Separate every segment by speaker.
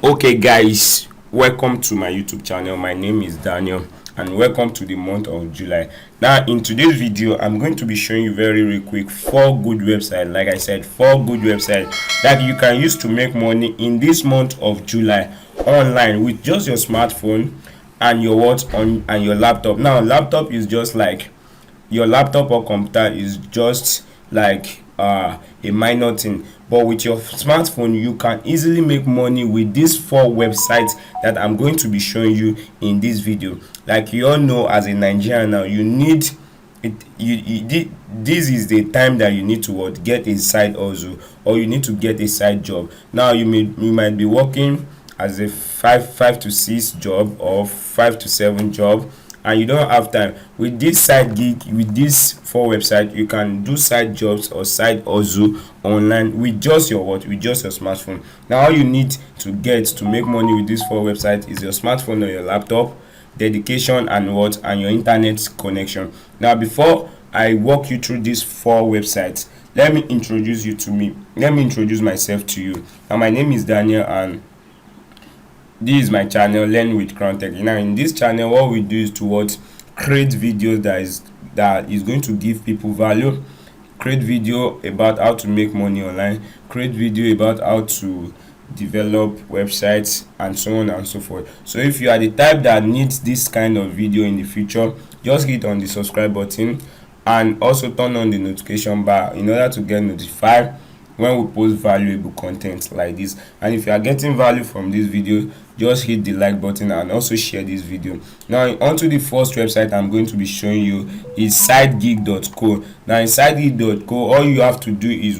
Speaker 1: Okay guys, welcome to my YouTube channel. My name is Daniel and welcome to the month of July. Now in today's video I'm going to be showing you very quick 4 good websites. Like I said, 4 good websites that you can use to make money in this month of July online with just your smartphone and your and your laptop. Now laptop is just like your laptop or computer is just like a minor thing, but with your smartphone you can easily make money with these 4 websites that I'm going to be showing you in this video. Like you all know, as a Nigerian now, you need it. This is the time that you need to get a side hustle, or you need to get a side job. Now you might be working as a 5 to 6 job or 5 to 7 job, and you don't have time. With this SideGeek, with these 4 websites, you can do side jobs or side hustle online with just your with just your smartphone. Now all you need to get to make money with these 4 websites is your smartphone or your laptop, dedication, and your internet connection. Now before I walk you through these 4 websites, let me introduce myself to you. Now my name is Daniel and this is my channel, Learn with Crown Tech. Now in this channel what we do is to create videos that is going to give people value, create video about how to make money online, create video about how to develop websites, and so on and so forth. So if you are the type that needs this kind of video in the future, just hit on the subscribe button and also turn on the notification bar in order to get notified when we post valuable content like this. And if you are getting value from this video, just hit the like button and also share this video. Now onto the first website I'm going to be showing you is SideGeek.co. Now in SideGeek.co, all you have to do is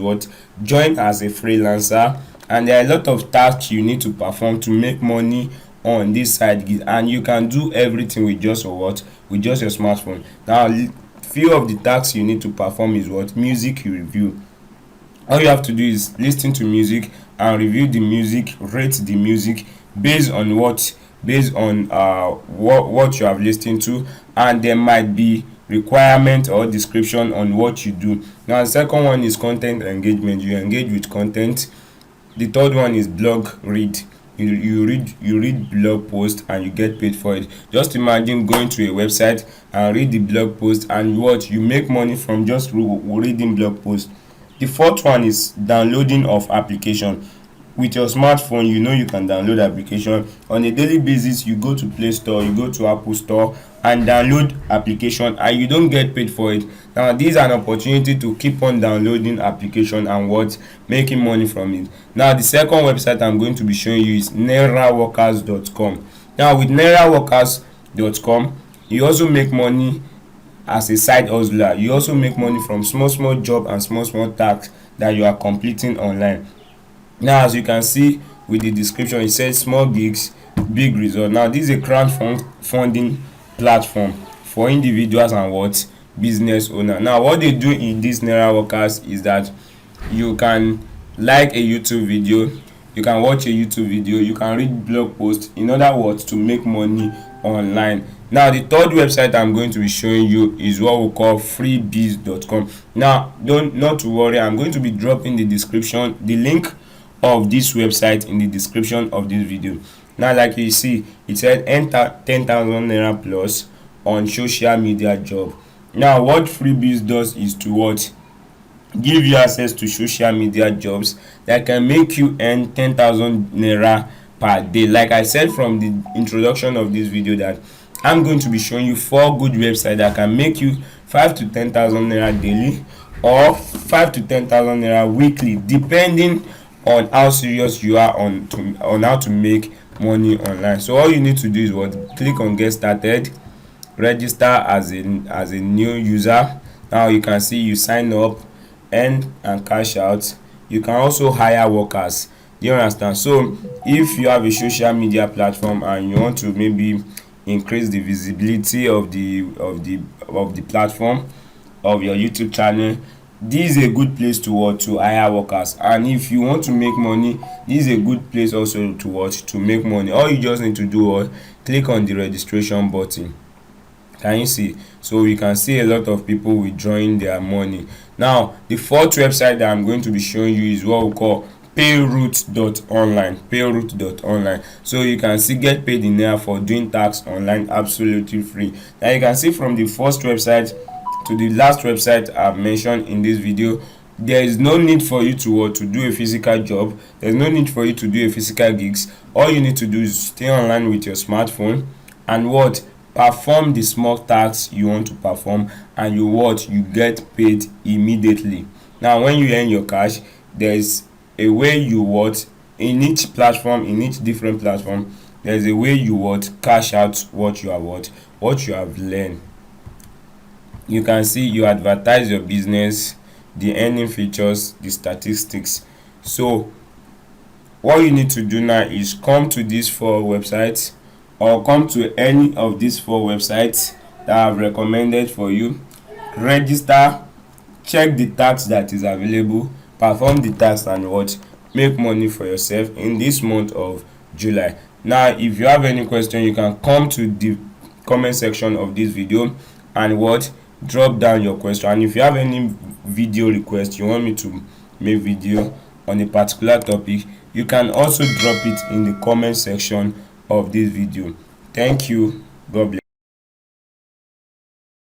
Speaker 1: join as a freelancer, and there are a lot of tasks you need to perform to make money on this SideGeek, and you can do everything with just your smartphone. Now few of the tasks you need to perform is music review. All you have to do is listen to music and review the music, rate the music based on what you have listened to, and there might be requirement or description on what you do. Now the second one is content engagement. You engage with content. The third one is blog read. You read blog post and you get paid for it. Just imagine going to a website and read the blog post, and you make money from just reading blog post. The fourth one is downloading of application. With your smartphone, you can download application on a daily basis. You go to Play Store, you go to Apple Store and download application, and you don't get paid for it. Now this is an opportunity to keep on downloading application and making money from it. Now the second website I'm going to be showing you is Neuralworkers.com. Now with Neuralworkers.com, you also make money as a side hustler. You also make money from small job and small tasks that you are completing online. Now as you can see with the description, it says small gigs, big result. Now this is a crowdfunding platform for individuals and business owner. Now what they do in this Neuralworkers is that you can like a YouTube video, you can watch a YouTube video, you can read blog posts, in other words, to make money online. Now the third website I'm going to be showing you is what we call Freebies.com. Now not to worry, I'm going to be dropping the link of this website in the description of this video. Now like you see, it said enter 10,000 naira plus on social media job. Now what Freebies does is to give you access to social media jobs that can make you earn 10,000 naira per day. Like I said from the introduction of this video, that I'm going to be showing you 4 good websites that can make you 5 to 10,000 naira daily or 5 to 10,000 naira weekly, depending on how serious you are on how to make money online. So all you need to do is click on get started, register as a new user. Now you can see you sign up, earn and cash out. You can also hire workers. Do you understand? So if you have a social media platform and you want to maybe increase the visibility of the platform of your YouTube channel, this is a good place to hire workers. And if you want to make money, this is a good place also to make money. All you just need to do is click on the registration button. Can you see? So we can see a lot of people withdrawing their money. Now the fourth website that I'm going to be showing you is what we call Payroot.online. So you can still get paid in there for doing tax online absolutely free. Now you can see from the first website to the last website I've mentioned in this video, there is no need for you to do a physical job. There's no need for you to do a physical gigs. All you need to do is stay online with your smartphone and perform the small tasks you want to perform, and you get paid immediately. Now when you earn your cash, there's a way in each platform, in each different platform, there's a way cash out what you have learned. You can see you advertise your business, the earning features, the statistics. So what you need to do now is come to these 4 websites, or come to any of these 4 websites that I've recommended for you. Register, check the tax that is available, perform the tax, and make money for yourself in this month of July. Now if you have any question, you can come to the comment section of this video and drop down your question. And if you have any video request, you want me to make video on a particular topic, you can also drop it in the comment section of this video. Thank you. God bless.